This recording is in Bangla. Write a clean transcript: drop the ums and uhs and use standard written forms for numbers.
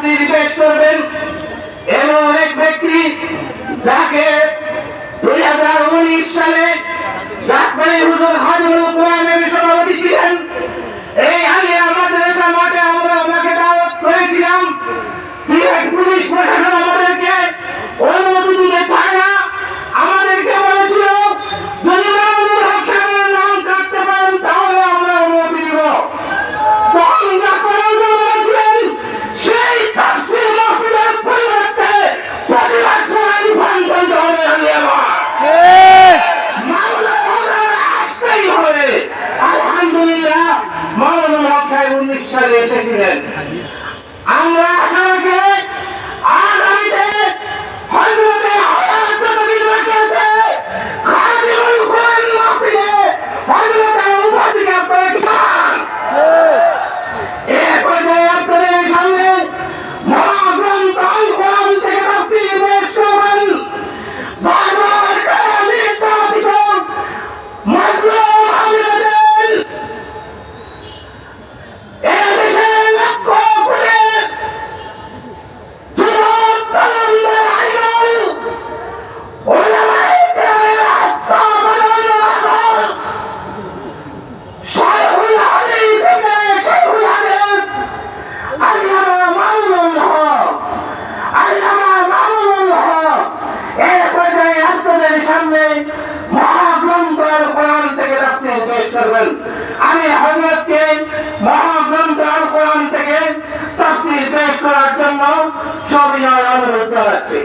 তাফসীর পেশ করবেন এমন এক ব্যক্তি যাকে 2019 সালে রাজবাড়ী হুজুর হাজীউল কোরআনের সভাপতি ছিলেন। এই আলিয়া মাদ্রাসা মাঠে আমরা ওনাকে দাওয়াত করেছিলাম। সিলেট পুলিশ প্রশাসন আমাদেরকে অনুমতি দিতে চায় না। আমাদেরকে বলেছিল যদি মামুনুল হক সাহেবের নাম কাটতে পারেন তাহলে আমরা অনুমতি দিব। সেই তাফসীর মাহফিলের পরিবর্তে প্রতিবাদ সমাবেশ বন্ধ করতে হবে। আলহামদুলিল্লাহ মামুনুল হক সাহেব 19 সালে এসেছিলেন। আমরা আশা রাখি আগামীতে হযরতে হায়াত নবীর বাসাতে খাদিমুল কোরআন মাহফিলে হযরতে উপাধিকে পেশান। এরপর আপনাদের সামনে মহাগ্রন্থ আল কোরআন থেকে তাফসীর পেশ করবেন বারবার কালামের তাফসীর মাজলুম আমিনাতেন এদেশের লক্ষ করে যুবক তরুণদের আইডল ওলামায়ে কেরামের আস্থা বাড়ানোর শাইখুল হাদিস থেকে শাইখুল হাদিস আল্লামা মামুনুল হক এই পর্যায়ে আপনাদের সামনে মহাগ্রন্থ আল কোরআন থেকে তাফসীর পেশ করবেন। আমি হযরতকে মহাগ্রন্থ আল কোরআন থেকে তাফসীর পেশ করার জন্য সবিনয় অনুরোধ জানাচ্ছি।